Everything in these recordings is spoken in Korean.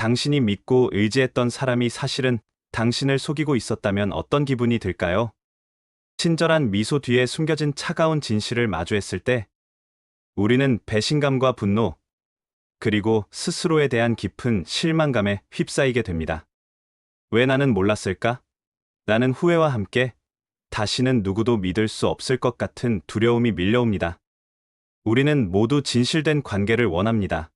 당신이 믿고 의지했던 사람이 사실은 당신을 속이고 있었다면 어떤 기분이 들까요? 친절한 미소 뒤에 숨겨진 차가운 진실을 마주했을 때 우리는 배신감과 분노, 그리고 스스로에 대한 깊은 실망감에 휩싸이게 됩니다. 왜 나는 몰랐을까? 나는 후회와 함께 다시는 누구도 믿을 수 없을 것 같은 두려움이 밀려옵니다. 우리는 모두 진실된 관계를 원합니다.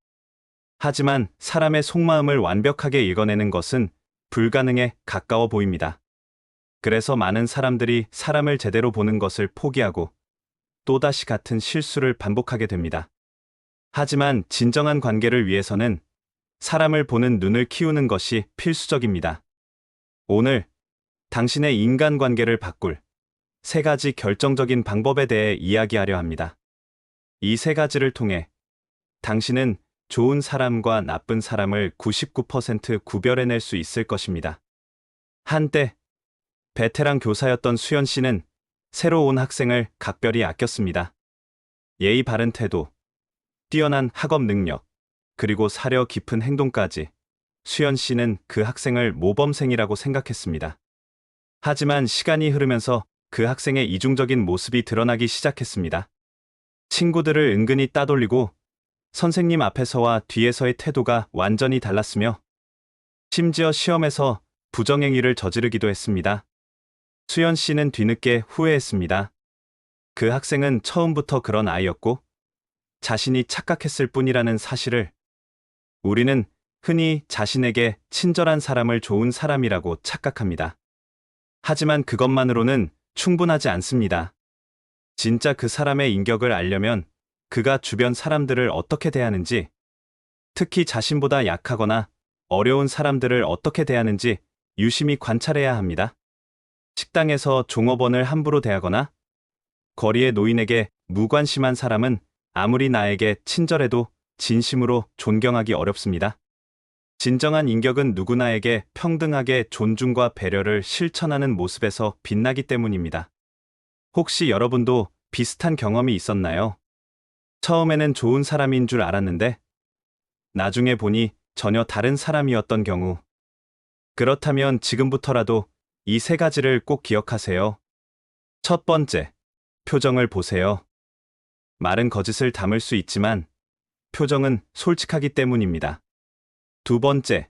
하지만 사람의 속마음을 완벽하게 읽어내는 것은 불가능에 가까워 보입니다. 그래서 많은 사람들이 사람을 제대로 보는 것을 포기하고 또다시 같은 실수를 반복하게 됩니다. 하지만 진정한 관계를 위해서는 사람을 보는 눈을 키우는 것이 필수적입니다. 오늘 당신의 인간관계를 바꿀 3가지 결정적인 방법에 대해 이야기하려 합니다. 이 3가지를 통해 당신은 좋은 사람과 나쁜 사람을 99% 구별해낼 수 있을 것입니다. 한때 베테랑 교사였던 수연 씨는 새로 온 학생을 각별히 아꼈습니다. 예의 바른 태도, 뛰어난 학업 능력, 그리고 사려 깊은 행동까지 수연 씨는 그 학생을 모범생이라고 생각했습니다. 하지만 시간이 흐르면서 그 학생의 이중적인 모습이 드러나기 시작했습니다. 친구들을 은근히 따돌리고 선생님 앞에서와 뒤에서의 태도가 완전히 달랐으며 심지어 시험에서 부정행위를 저지르기도 했습니다. 수연 씨는 뒤늦게 후회했습니다. 그 학생은 처음부터 그런 아이였고 자신이 착각했을 뿐이라는 사실을. 우리는 흔히 자신에게 친절한 사람을 좋은 사람이라고 착각합니다. 하지만 그것만으로는 충분하지 않습니다. 진짜 그 사람의 인격을 알려면 그가 주변 사람들을 어떻게 대하는지, 특히 자신보다 약하거나 어려운 사람들을 어떻게 대하는지 유심히 관찰해야 합니다. 식당에서 종업원을 함부로 대하거나 거리의 노인에게 무관심한 사람은 아무리 나에게 친절해도 진심으로 존경하기 어렵습니다. 진정한 인격은 누구나에게 평등하게 존중과 배려를 실천하는 모습에서 빛나기 때문입니다. 혹시 여러분도 비슷한 경험이 있었나요? 처음에는 좋은 사람인 줄 알았는데 나중에 보니 전혀 다른 사람이었던 경우. 그렇다면 지금부터라도 이 3가지를 꼭 기억하세요. 첫 번째, 표정을 보세요. 말은 거짓을 담을 수 있지만 표정은 솔직하기 때문입니다. 두 번째,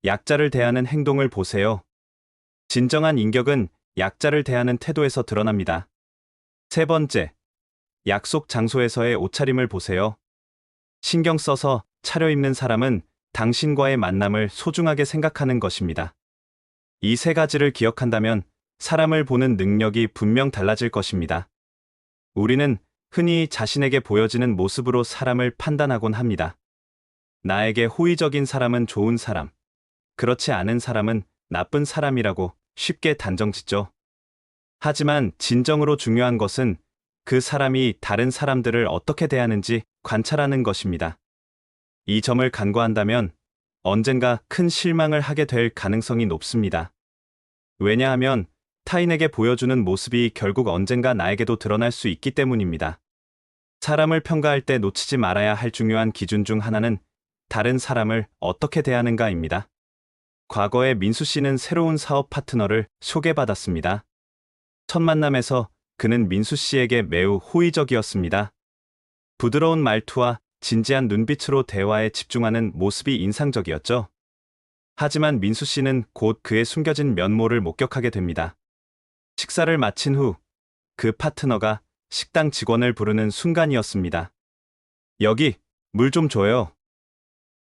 약자를 대하는 행동을 보세요. 진정한 인격은 약자를 대하는 태도에서 드러납니다. 세 번째, 약속 장소에서의 옷차림을 보세요. 신경 써서 차려입는 사람은 당신과의 만남을 소중하게 생각하는 것입니다. 이 3가지를 기억한다면 사람을 보는 능력이 분명 달라질 것입니다. 우리는 흔히 자신에게 보여지는 모습으로 사람을 판단하곤 합니다. 나에게 호의적인 사람은 좋은 사람, 그렇지 않은 사람은 나쁜 사람이라고 쉽게 단정짓죠. 하지만 진정으로 중요한 것은 그 사람이 다른 사람들을 어떻게 대하는지 관찰하는 것입니다. 이 점을 간과한다면 언젠가 큰 실망을 하게 될 가능성이 높습니다. 왜냐하면 타인에게 보여주는 모습이 결국 언젠가 나에게도 드러날 수 있기 때문입니다. 사람을 평가할 때 놓치지 말아야 할 중요한 기준 중 하나는 다른 사람을 어떻게 대하는가입니다. 과거에 민수 씨는 새로운 사업 파트너를 소개받았습니다. 첫 만남에서 그는 민수 씨에게 매우 호의적이었습니다. 부드러운 말투와 진지한 눈빛으로 대화에 집중하는 모습이 인상적이었죠. 하지만 민수 씨는 곧 그의 숨겨진 면모를 목격하게 됩니다. 식사를 마친 후 그 파트너가 식당 직원을 부르는 순간이었습니다. 여기, 물 좀 줘요.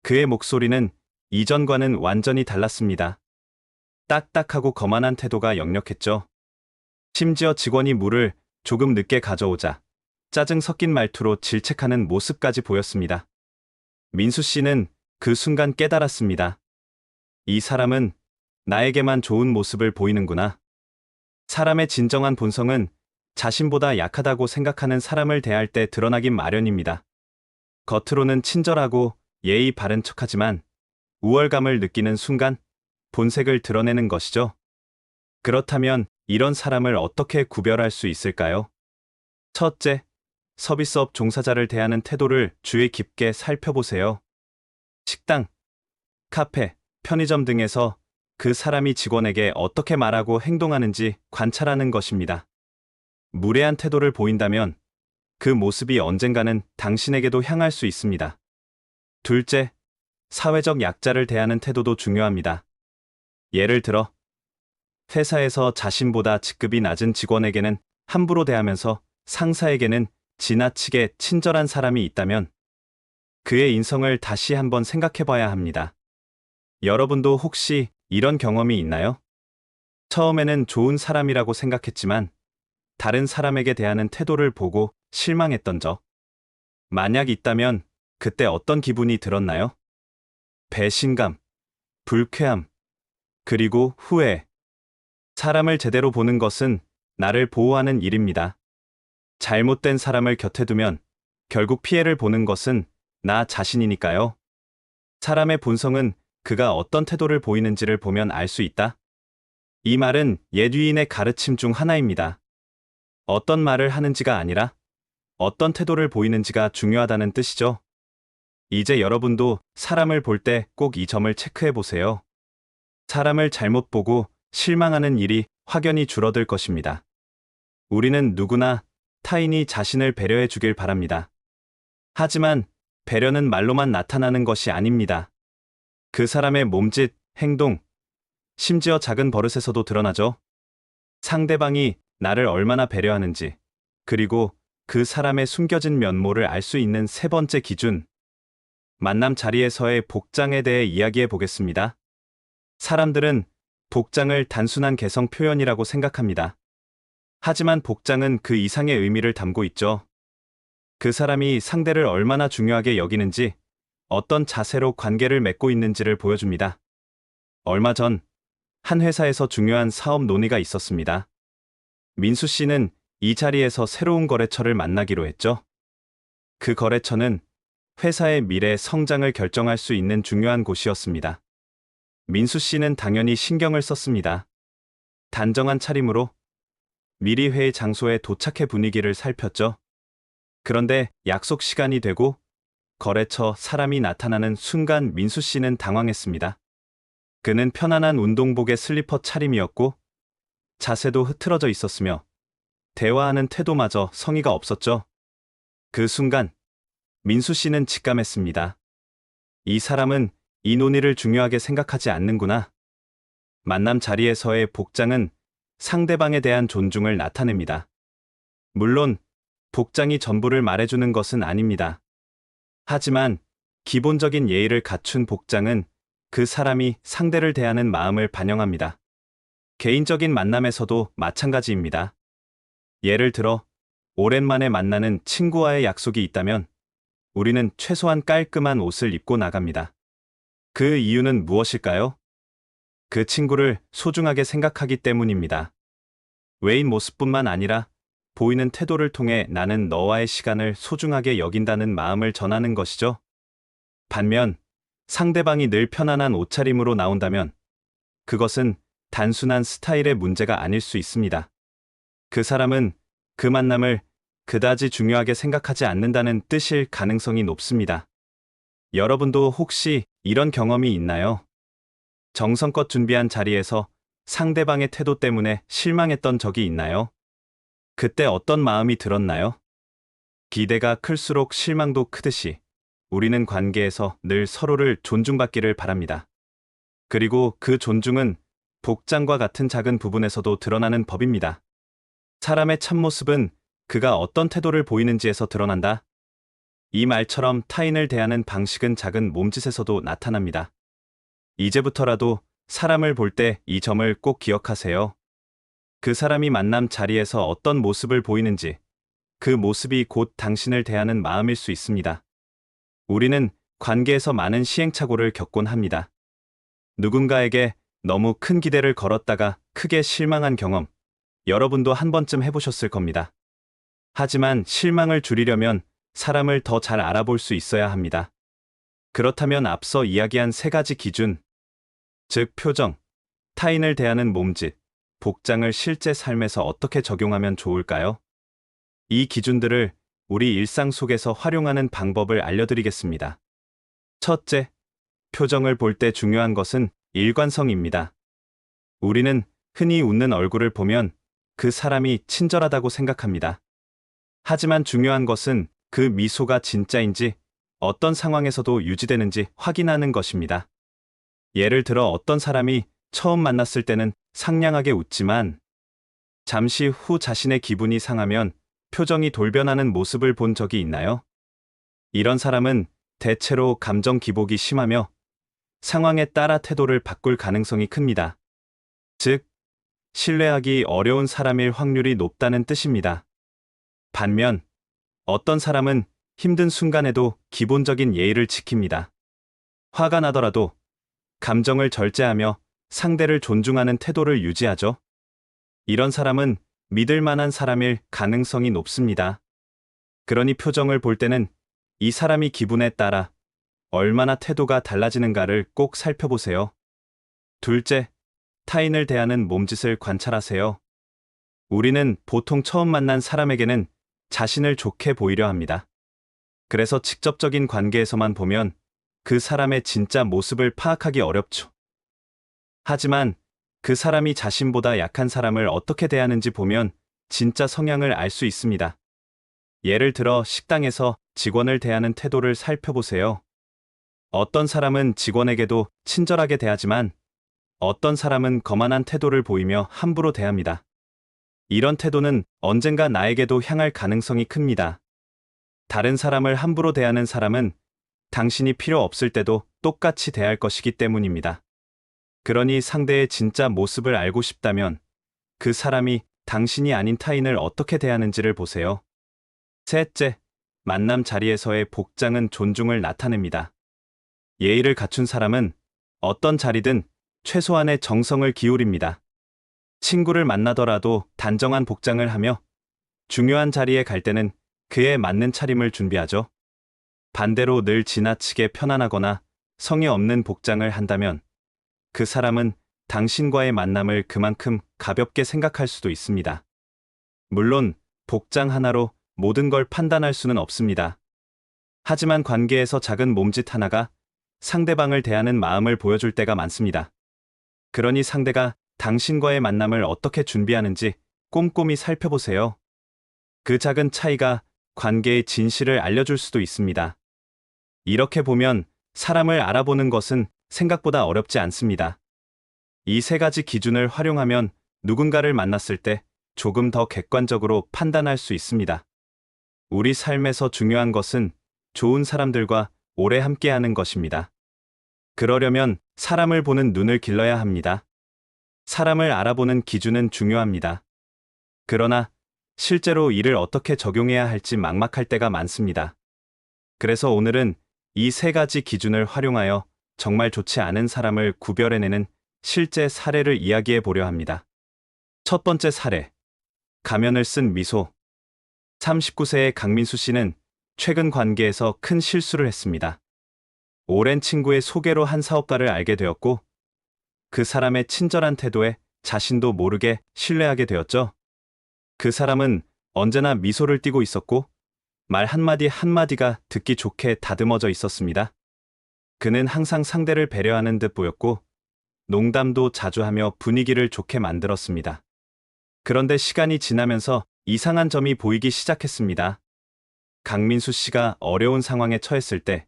그의 목소리는 이전과는 완전히 달랐습니다. 딱딱하고 거만한 태도가 역력했죠. 심지어 직원이 물을 조금 늦게 가져오자 짜증 섞인 말투로 질책하는 모습까지 보였습니다. 민수 씨는 그 순간 깨달았습니다. 이 사람은 나에게만 좋은 모습을 보이는구나. 사람의 진정한 본성은 자신보다 약하다고 생각하는 사람을 대할 때 드러나긴 마련입니다. 겉으로는 친절하고 예의 바른 척하지만 우월감을 느끼는 순간 본색을 드러내는 것이죠. 그렇다면 이런 사람을 어떻게 구별할 수 있을까요? 첫째, 서비스업 종사자를 대하는 태도를 주의 깊게 살펴보세요. 식당, 카페, 편의점 등에서 그 사람이 직원에게 어떻게 말하고 행동하는지 관찰하는 것입니다. 무례한 태도를 보인다면 그 모습이 언젠가는 당신에게도 향할 수 있습니다. 둘째, 사회적 약자를 대하는 태도도 중요합니다. 예를 들어, 회사에서 자신보다 직급이 낮은 직원에게는 함부로 대하면서 상사에게는 지나치게 친절한 사람이 있다면 그의 인성을 다시 한번 생각해 봐야 합니다. 여러분도 혹시 이런 경험이 있나요? 처음에는 좋은 사람이라고 생각했지만 다른 사람에게 대하는 태도를 보고 실망했던 적. 만약 있다면 그때 어떤 기분이 들었나요? 배신감, 불쾌함, 그리고 후회. 사람을 제대로 보는 것은 나를 보호하는 일입니다. 잘못된 사람을 곁에 두면 결국 피해를 보는 것은 나 자신이니까요. 사람의 본성은 그가 어떤 태도를 보이는지를 보면 알 수 있다. 이 말은 옛 위인의 가르침 중 하나입니다. 어떤 말을 하는지가 아니라 어떤 태도를 보이는지가 중요하다는 뜻이죠. 이제 여러분도 사람을 볼 때 꼭 이 점을 체크해 보세요. 사람을 잘못 보고 실망하는 일이 확연히 줄어들 것입니다. 우리는 누구나 타인이 자신을 배려해 주길 바랍니다. 하지만 배려는 말로만 나타나는 것이 아닙니다. 그 사람의 몸짓, 행동, 심지어 작은 버릇에서도 드러나죠. 상대방이 나를 얼마나 배려하는지, 그리고 그 사람의 숨겨진 면모를 알 수 있는 세 번째 기준. 만남 자리에서의 복장에 대해 이야기해 보겠습니다. 사람들은 복장을 단순한 개성 표현이라고 생각합니다. 하지만 복장은 그 이상의 의미를 담고 있죠. 그 사람이 상대를 얼마나 중요하게 여기는지, 어떤 자세로 관계를 맺고 있는지를 보여줍니다. 얼마 전, 한 회사에서 중요한 사업 논의가 있었습니다. 민수 씨는 이 자리에서 새로운 거래처를 만나기로 했죠. 그 거래처는 회사의 미래 성장을 결정할 수 있는 중요한 곳이었습니다. 민수 씨는 당연히 신경을 썼습니다. 단정한 차림으로 미리 회의 장소에 도착해 분위기를 살폈죠. 그런데 약속 시간이 되고 거래처 사람이 나타나는 순간 민수 씨는 당황했습니다. 그는 편안한 운동복에 슬리퍼 차림이었고 자세도 흐트러져 있었으며 대화하는 태도마저 성의가 없었죠. 그 순간 민수 씨는 직감했습니다. 이 사람은 이 논의를 중요하게 생각하지 않는구나. 만남 자리에서의 복장은 상대방에 대한 존중을 나타냅니다. 물론 복장이 전부를 말해주는 것은 아닙니다. 하지만 기본적인 예의를 갖춘 복장은 그 사람이 상대를 대하는 마음을 반영합니다. 개인적인 만남에서도 마찬가지입니다. 예를 들어 오랜만에 만나는 친구와의 약속이 있다면 우리는 최소한 깔끔한 옷을 입고 나갑니다. 그 이유는 무엇일까요? 그 친구를 소중하게 생각하기 때문입니다. 외인 모습뿐만 아니라 보이는 태도를 통해 나는 너와의 시간을 소중하게 여긴다는 마음을 전하는 것이죠. 반면 상대방이 늘 편안한 옷차림으로 나온다면 그것은 단순한 스타일의 문제가 아닐 수 있습니다. 그 사람은 그 만남을 그다지 중요하게 생각하지 않는다는 뜻일 가능성이 높습니다. 여러분도 혹시 이런 경험이 있나요? 정성껏 준비한 자리에서 상대방의 태도 때문에 실망했던 적이 있나요? 그때 어떤 마음이 들었나요? 기대가 클수록 실망도 크듯이 우리는 관계에서 늘 서로를 존중받기를 바랍니다. 그리고 그 존중은 복장과 같은 작은 부분에서도 드러나는 법입니다. 사람의 참모습은 그가 어떤 태도를 보이는지에서 드러난다. 이 말처럼 타인을 대하는 방식은 작은 몸짓에서도 나타납니다. 이제부터라도 사람을 볼 때 이 점을 꼭 기억하세요. 그 사람이 만남 자리에서 어떤 모습을 보이는지, 그 모습이 곧 당신을 대하는 마음일 수 있습니다. 우리는 관계에서 많은 시행착오를 겪곤 합니다. 누군가에게 너무 큰 기대를 걸었다가 크게 실망한 경험, 여러분도 한 번쯤 해보셨을 겁니다. 하지만 실망을 줄이려면 사람을 더 잘 알아볼 수 있어야 합니다. 그렇다면 앞서 이야기한 세 가지 기준, 즉 표정, 타인을 대하는 몸짓, 복장을 실제 삶에서 어떻게 적용하면 좋을까요? 이 기준들을 우리 일상 속에서 활용하는 방법을 알려드리겠습니다. 첫째, 표정을 볼 때 중요한 것은 일관성입니다. 우리는 흔히 웃는 얼굴을 보면 그 사람이 친절하다고 생각합니다. 하지만 중요한 것은 그 미소가 진짜인지 어떤 상황에서도 유지되는지 확인하는 것입니다. 예를 들어 어떤 사람이 처음 만났을 때는 상냥하게 웃지만 잠시 후 자신의 기분이 상하면 표정이 돌변하는 모습을 본 적이 있나요? 이런 사람은 대체로 감정 기복이 심하며 상황에 따라 태도를 바꿀 가능성이 큽니다. 즉, 신뢰하기 어려운 사람일 확률이 높다는 뜻입니다. 반면, 어떤 사람은 힘든 순간에도 기본적인 예의를 지킵니다. 화가 나더라도 감정을 절제하며 상대를 존중하는 태도를 유지하죠. 이런 사람은 믿을 만한 사람일 가능성이 높습니다. 그러니 표정을 볼 때는 이 사람이 기분에 따라 얼마나 태도가 달라지는가를 꼭 살펴보세요. 둘째, 타인을 대하는 몸짓을 관찰하세요. 우리는 보통 처음 만난 사람에게는 자신을 좋게 보이려 합니다. 그래서 직접적인 관계에서만 보면 그 사람의 진짜 모습을 파악하기 어렵죠. 하지만 그 사람이 자신보다 약한 사람을 어떻게 대하는지 보면 진짜 성향을 알 수 있습니다. 예를 들어 식당에서 직원을 대하는 태도를 살펴보세요. 어떤 사람은 직원에게도 친절하게 대하지만 어떤 사람은 거만한 태도를 보이며 함부로 대합니다. 이런 태도는 언젠가 나에게도 향할 가능성이 큽니다. 다른 사람을 함부로 대하는 사람은 당신이 필요 없을 때도 똑같이 대할 것이기 때문입니다. 그러니 상대의 진짜 모습을 알고 싶다면 그 사람이 당신이 아닌 타인을 어떻게 대하는지를 보세요. 셋째, 만남 자리에서의 복장은 존중을 나타냅니다. 예의를 갖춘 사람은 어떤 자리든 최소한의 정성을 기울입니다. 친구를 만나더라도 단정한 복장을 하며 중요한 자리에 갈 때는 그에 맞는 차림을 준비하죠. 반대로 늘 지나치게 편안하거나 성의 없는 복장을 한다면 그 사람은 당신과의 만남을 그만큼 가볍게 생각할 수도 있습니다. 물론 복장 하나로 모든 걸 판단할 수는 없습니다. 하지만 관계에서 작은 몸짓 하나가 상대방을 대하는 마음을 보여줄 때가 많습니다. 그러니 상대가 당신과의 만남을 어떻게 준비하는지 꼼꼼히 살펴보세요. 그 작은 차이가 관계의 진실을 알려줄 수도 있습니다. 이렇게 보면 사람을 알아보는 것은 생각보다 어렵지 않습니다. 이 세 가지 기준을 활용하면 누군가를 만났을 때 조금 더 객관적으로 판단할 수 있습니다. 우리 삶에서 중요한 것은 좋은 사람들과 오래 함께하는 것입니다. 그러려면 사람을 보는 눈을 길러야 합니다. 사람을 알아보는 기준은 중요합니다. 그러나 실제로 이를 어떻게 적용해야 할지 막막할 때가 많습니다. 그래서 오늘은 이 세 가지 기준을 활용하여 정말 좋지 않은 사람을 구별해내는 실제 사례를 이야기해 보려 합니다. 첫 번째 사례. 가면을 쓴 미소. 39세의 강민수 씨는 최근 관계에서 큰 실수를 했습니다. 오랜 친구의 소개로 한 사업가를 알게 되었고 그 사람의 친절한 태도에 자신도 모르게 신뢰하게 되었죠. 그 사람은 언제나 미소를 띠고 있었고 말 한마디 한마디가 듣기 좋게 다듬어져 있었습니다. 그는 항상 상대를 배려하는 듯 보였고 농담도 자주 하며 분위기를 좋게 만들었습니다. 그런데 시간이 지나면서 이상한 점이 보이기 시작했습니다. 강민수 씨가 어려운 상황에 처했을 때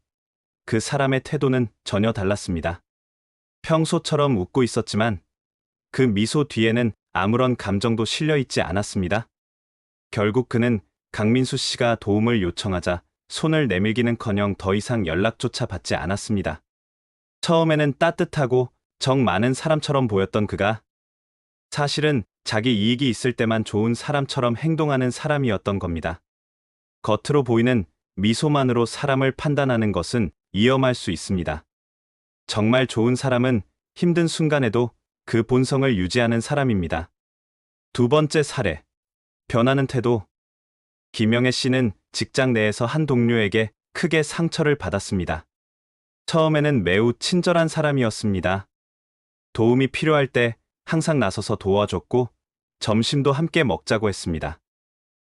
그 사람의 태도는 전혀 달랐습니다. 평소처럼 웃고 있었지만 그 미소 뒤에는 아무런 감정도 실려 있지 않았습니다. 결국 그는 강민수 씨가 도움을 요청하자 손을 내밀기는커녕 더 이상 연락조차 받지 않았습니다. 처음에는 따뜻하고 정 많은 사람처럼 보였던 그가 사실은 자기 이익이 있을 때만 좋은 사람처럼 행동하는 사람이었던 겁니다. 겉으로 보이는 미소만으로 사람을 판단하는 것은 위험할 수 있습니다. 정말 좋은 사람은 힘든 순간에도 그 본성을 유지하는 사람입니다. 두 번째 사례. 변하는 태도. 김영애 씨는 직장 내에서 한 동료에게 크게 상처를 받았습니다. 처음에는 매우 친절한 사람이었습니다. 도움이 필요할 때 항상 나서서 도와줬고 점심도 함께 먹자고 했습니다.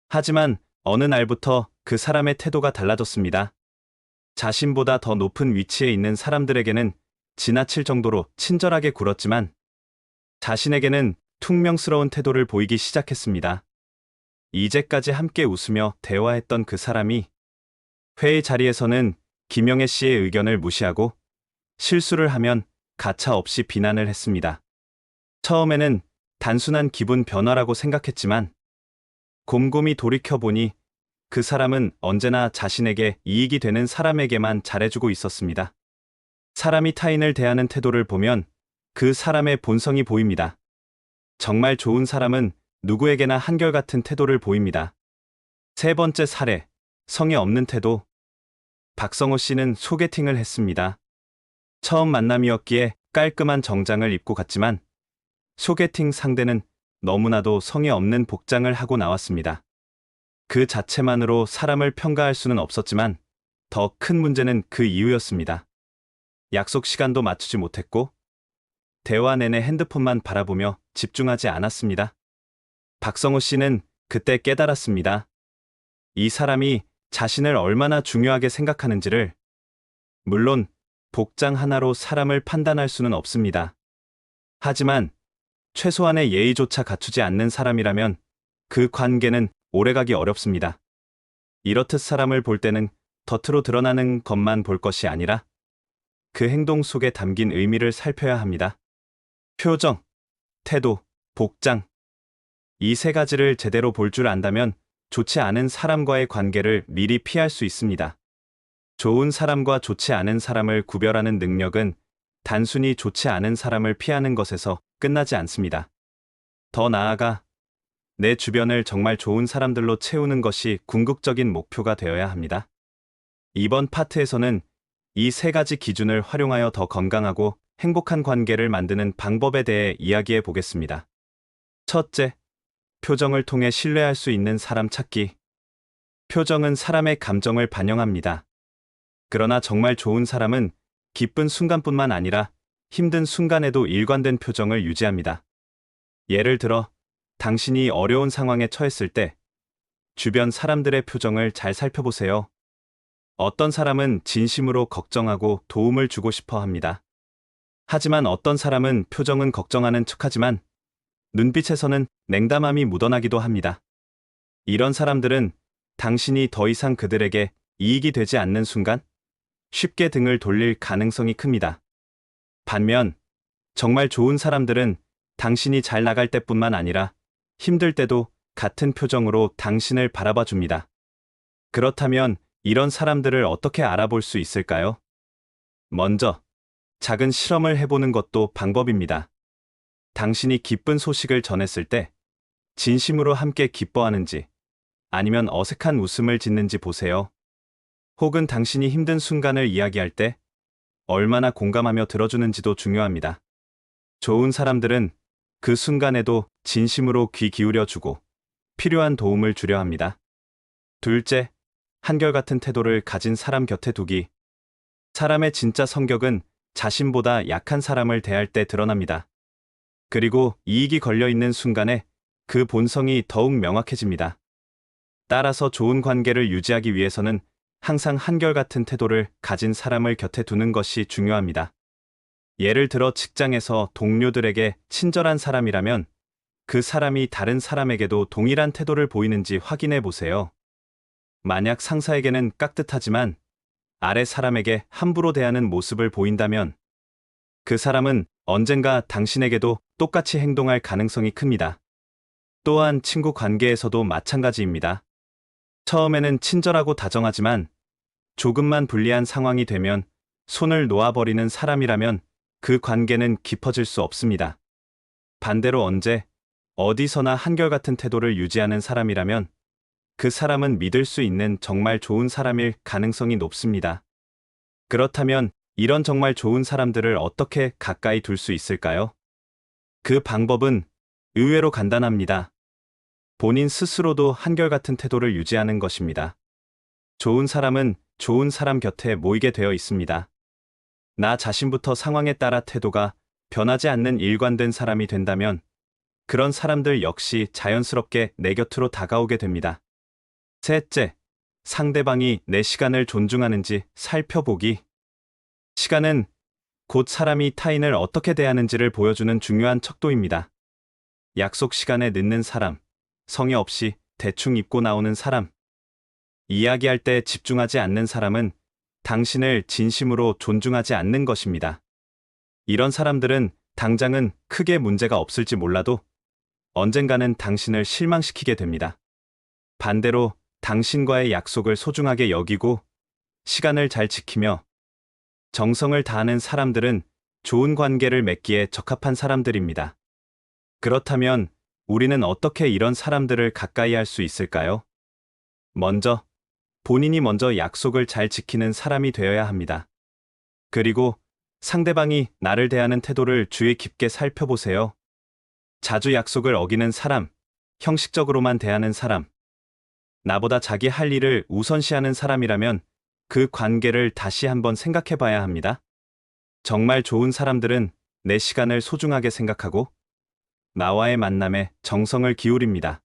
하지만 어느 날부터 그 사람의 태도가 달라졌습니다. 자신보다 더 높은 위치에 있는 사람들에게는 지나칠 정도로 친절하게 굴었지만 자신에게는 퉁명스러운 태도를 보이기 시작했습니다. 이제까지 함께 웃으며 대화했던 그 사람이 회의 자리에서는 김영애 씨의 의견을 무시하고 실수를 하면 가차없이 비난을 했습니다. 처음에는 단순한 기분 변화라고 생각했지만 곰곰이 돌이켜보니 그 사람은 언제나 자신에게 이익이 되는 사람에게만 잘해주고 있었습니다. 사람이 타인을 대하는 태도를 보면 그 사람의 본성이 보입니다. 정말 좋은 사람은 누구에게나 한결같은 태도를 보입니다. 세 번째 사례, 성의 없는 태도. 박성호 씨는 소개팅을 했습니다. 처음 만남이었기에 깔끔한 정장을 입고 갔지만 소개팅 상대는 너무나도 성의 없는 복장을 하고 나왔습니다. 그 자체만으로 사람을 평가할 수는 없었지만 더 큰 문제는 그 이유였습니다. 약속 시간도 맞추지 못했고 대화 내내 핸드폰만 바라보며 집중하지 않았습니다. 박성호 씨는 그때 깨달았습니다. 이 사람이 자신을 얼마나 중요하게 생각하는지를. 물론 복장 하나로 사람을 판단할 수는 없습니다. 하지만 최소한의 예의조차 갖추지 않는 사람이라면 그 관계는 오래가기 어렵습니다. 이렇듯 사람을 볼 때는 겉으로 드러나는 것만 볼 것이 아니라 그 행동 속에 담긴 의미를 살펴야 합니다. 표정, 태도, 복장. 이 세 가지를 제대로 볼 줄 안다면 좋지 않은 사람과의 관계를 미리 피할 수 있습니다. 좋은 사람과 좋지 않은 사람을 구별하는 능력은 단순히 좋지 않은 사람을 피하는 것에서 끝나지 않습니다. 더 나아가 내 주변을 정말 좋은 사람들로 채우는 것이 궁극적인 목표가 되어야 합니다. 이번 파트에서는 이 세 가지 기준을 활용하여 더 건강하고 행복한 관계를 만드는 방법에 대해 이야기해 보겠습니다. 첫째, 표정을 통해 신뢰할 수 있는 사람 찾기. 표정은 사람의 감정을 반영합니다. 그러나 정말 좋은 사람은 기쁜 순간뿐만 아니라 힘든 순간에도 일관된 표정을 유지합니다. 예를 들어, 당신이 어려운 상황에 처했을 때 주변 사람들의 표정을 잘 살펴보세요. 어떤 사람은 진심으로 걱정하고 도움을 주고 싶어 합니다. 하지만 어떤 사람은 표정은 걱정하는 척하지만 눈빛에서는 냉담함이 묻어나기도 합니다. 이런 사람들은 당신이 더 이상 그들에게 이익이 되지 않는 순간 쉽게 등을 돌릴 가능성이 큽니다. 반면 정말 좋은 사람들은 당신이 잘 나갈 때뿐만 아니라 힘들 때도 같은 표정으로 당신을 바라봐 줍니다. 그렇다면 이런 사람들을 어떻게 알아볼 수 있을까요? 먼저 작은 실험을 해보는 것도 방법입니다. 당신이 기쁜 소식을 전했을 때 진심으로 함께 기뻐하는지 아니면 어색한 웃음을 짓는지 보세요. 혹은 당신이 힘든 순간을 이야기할 때 얼마나 공감하며 들어주는지도 중요합니다. 좋은 사람들은 그 순간에도 진심으로 귀 기울여주고 필요한 도움을 주려 합니다. 둘째, 한결같은 태도를 가진 사람 곁에 두기. 사람의 진짜 성격은 자신보다 약한 사람을 대할 때 드러납니다. 그리고 이익이 걸려있는 순간에 그 본성이 더욱 명확해집니다. 따라서 좋은 관계를 유지하기 위해서는 항상 한결같은 태도를 가진 사람을 곁에 두는 것이 중요합니다. 예를 들어 직장에서 동료들에게 친절한 사람이라면 그 사람이 다른 사람에게도 동일한 태도를 보이는지 확인해 보세요. 만약 상사에게는 깍듯하지만 아래 사람에게 함부로 대하는 모습을 보인다면 그 사람은 언젠가 당신에게도 똑같이 행동할 가능성이 큽니다. 또한 친구 관계에서도 마찬가지입니다. 처음에는 친절하고 다정하지만 조금만 불리한 상황이 되면 손을 놓아버리는 사람이라면 그 관계는 깊어질 수 없습니다. 반대로 언제, 어디서나 한결같은 태도를 유지하는 사람이라면 그 사람은 믿을 수 있는 정말 좋은 사람일 가능성이 높습니다. 그렇다면 이런 정말 좋은 사람들을 어떻게 가까이 둘 수 있을까요? 그 방법은 의외로 간단합니다. 본인 스스로도 한결같은 태도를 유지하는 것입니다. 좋은 사람은 좋은 사람 곁에 모이게 되어 있습니다. 나 자신부터 상황에 따라 태도가 변하지 않는 일관된 사람이 된다면 그런 사람들 역시 자연스럽게 내 곁으로 다가오게 됩니다. 셋째, 상대방이 내 시간을 존중하는지 살펴보기. 시간은 곧 사람이 타인을 어떻게 대하는지를 보여주는 중요한 척도입니다. 약속 시간에 늦는 사람, 성의 없이 대충 입고 나오는 사람, 이야기할 때 집중하지 않는 사람은 당신을 진심으로 존중하지 않는 것입니다. 이런 사람들은 당장은 크게 문제가 없을지 몰라도 언젠가는 당신을 실망시키게 됩니다. 반대로 당신과의 약속을 소중하게 여기고 시간을 잘 지키며 정성을 다하는 사람들은 좋은 관계를 맺기에 적합한 사람들입니다. 그렇다면 우리는 어떻게 이런 사람들을 가까이 할 수 있을까요? 먼저, 본인이 먼저 약속을 잘 지키는 사람이 되어야 합니다. 그리고 상대방이 나를 대하는 태도를 주의 깊게 살펴보세요. 자주 약속을 어기는 사람, 형식적으로만 대하는 사람, 나보다 자기 할 일을 우선시하는 사람이라면 그 관계를 다시 한번 생각해 봐야 합니다. 정말 좋은 사람들은 내 시간을 소중하게 생각하고 나와의 만남에 정성을 기울입니다.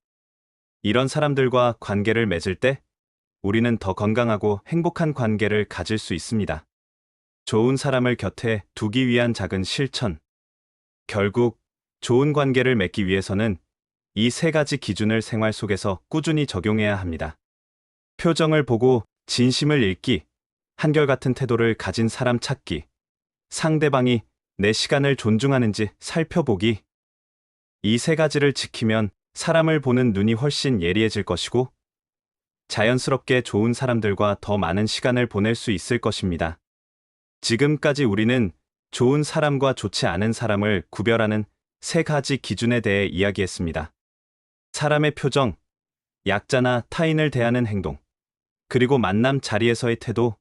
이런 사람들과 관계를 맺을 때 우리는 더 건강하고 행복한 관계를 가질 수 있습니다. 좋은 사람을 곁에 두기 위한 작은 실천. 결국 좋은 관계를 맺기 위해서는 이 세 가지 기준을 생활 속에서 꾸준히 적용해야 합니다. 표정을 보고 진심을 읽기, 한결같은 태도를 가진 사람 찾기, 상대방이 내 시간을 존중하는지 살펴보기. 이 세 가지를 지키면 사람을 보는 눈이 훨씬 예리해질 것이고 자연스럽게 좋은 사람들과 더 많은 시간을 보낼 수 있을 것입니다. 지금까지 우리는 좋은 사람과 좋지 않은 사람을 구별하는 세 가지 기준에 대해 이야기했습니다. 사람의 표정, 약자나 타인을 대하는 행동, 그리고 만남 자리에서의 태도.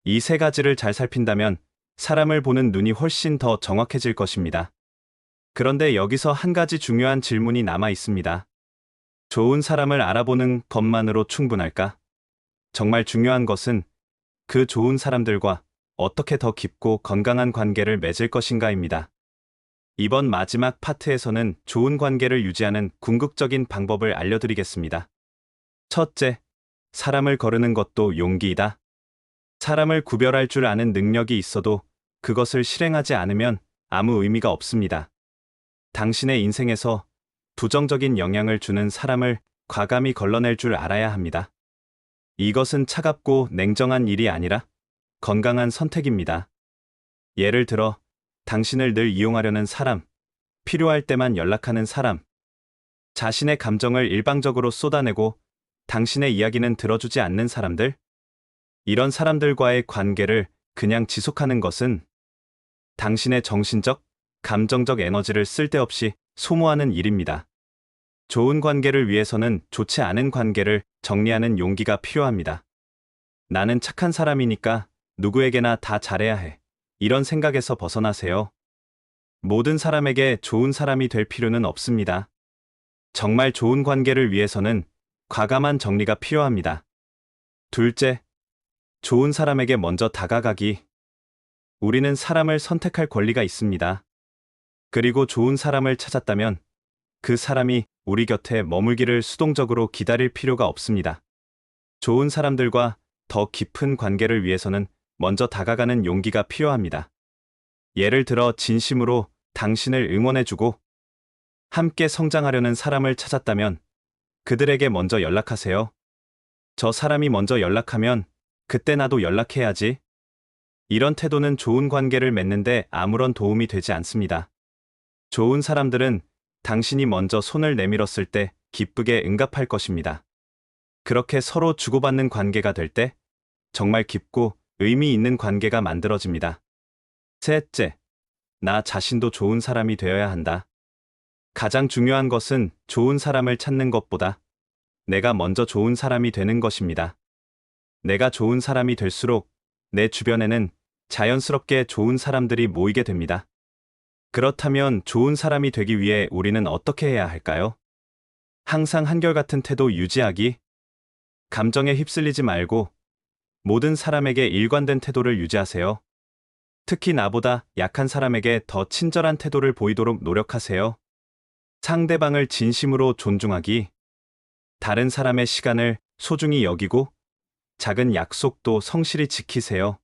이 세 가지를 잘 살핀다면 사람을 보는 눈이 훨씬 더 정확해질 것입니다. 그런데 여기서 한 가지 중요한 질문이 남아 있습니다. 좋은 사람을 알아보는 것만으로 충분할까? 정말 중요한 것은 그 좋은 사람들과 어떻게 더 깊고 건강한 관계를 맺을 것인가입니다. 이번 마지막 파트에서는 좋은 관계를 유지하는 궁극적인 방법을 알려드리겠습니다. 첫째, 사람을 거르는 것도 용기이다. 사람을 구별할 줄 아는 능력이 있어도 그것을 실행하지 않으면 아무 의미가 없습니다. 당신의 인생에서 부정적인 영향을 주는 사람을 과감히 걸러낼 줄 알아야 합니다. 이것은 차갑고 냉정한 일이 아니라 건강한 선택입니다. 예를 들어, 당신을 늘 이용하려는 사람, 필요할 때만 연락하는 사람, 자신의 감정을 일방적으로 쏟아내고 당신의 이야기는 들어주지 않는 사람들, 이런 사람들과의 관계를 그냥 지속하는 것은 당신의 정신적, 감정적 에너지를 쓸데없이 소모하는 일입니다. 좋은 관계를 위해서는 좋지 않은 관계를 정리하는 용기가 필요합니다. 나는 착한 사람이니까 누구에게나 다 잘해야 해. 이런 생각에서 벗어나세요. 모든 사람에게 좋은 사람이 될 필요는 없습니다. 정말 좋은 관계를 위해서는 과감한 정리가 필요합니다. 둘째, 좋은 사람에게 먼저 다가가기. 우리는 사람을 선택할 권리가 있습니다. 그리고 좋은 사람을 찾았다면 그 사람이 우리 곁에 머물기를 수동적으로 기다릴 필요가 없습니다. 좋은 사람들과 더 깊은 관계를 위해서는 먼저 다가가는 용기가 필요합니다. 예를 들어 진심으로 당신을 응원해주고 함께 성장하려는 사람을 찾았다면 그들에게 먼저 연락하세요. 저 사람이 먼저 연락하면 그때 나도 연락해야지. 이런 태도는 좋은 관계를 맺는데 아무런 도움이 되지 않습니다. 좋은 사람들은 당신이 먼저 손을 내밀었을 때 기쁘게 응답할 것입니다. 그렇게 서로 주고받는 관계가 될 때 정말 깊고 의미 있는 관계가 만들어집니다. 셋째, 나 자신도 좋은 사람이 되어야 한다. 가장 중요한 것은 좋은 사람을 찾는 것보다 내가 먼저 좋은 사람이 되는 것입니다. 내가 좋은 사람이 될수록 내 주변에는 자연스럽게 좋은 사람들이 모이게 됩니다. 그렇다면 좋은 사람이 되기 위해 우리는 어떻게 해야 할까요? 항상 한결같은 태도 유지하기. 감정에 휩쓸리지 말고 모든 사람에게 일관된 태도를 유지하세요. 특히 나보다 약한 사람에게 더 친절한 태도를 보이도록 노력하세요. 상대방을 진심으로 존중하기. 다른 사람의 시간을 소중히 여기고 작은 약속도 성실히 지키세요.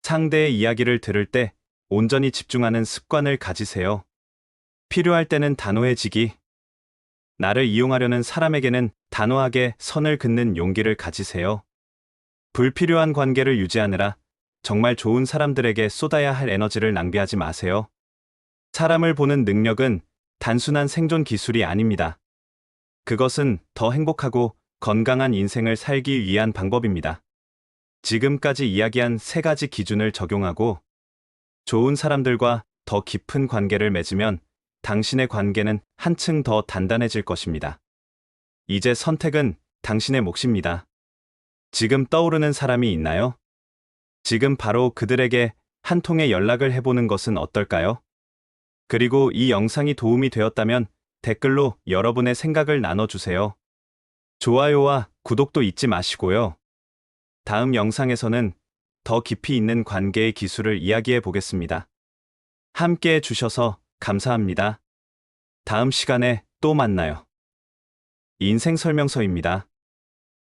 상대의 이야기를 들을 때 온전히 집중하는 습관을 가지세요. 필요할 때는 단호해지기. 나를 이용하려는 사람에게는 단호하게 선을 긋는 용기를 가지세요. 불필요한 관계를 유지하느라 정말 좋은 사람들에게 쏟아야 할 에너지를 낭비하지 마세요. 사람을 보는 능력은 단순한 생존 기술이 아닙니다. 그것은 더 행복하고 건강한 인생을 살기 위한 방법입니다. 지금까지 이야기한 3가지 기준을 적용하고 좋은 사람들과 더 깊은 관계를 맺으면 당신의 관계는 한층 더 단단해질 것입니다. 이제 선택은 당신의 몫입니다. 지금 떠오르는 사람이 있나요? 지금 바로 그들에게 한 통의 연락을 해보는 것은 어떨까요? 그리고 이 영상이 도움이 되었다면 댓글로 여러분의 생각을 나눠주세요. 좋아요와 구독도 잊지 마시고요. 다음 영상에서는 더 깊이 있는 관계의 기술을 이야기해 보겠습니다. 함께 해주셔서 감사합니다. 다음 시간에 또 만나요. 인생 설명서입니다.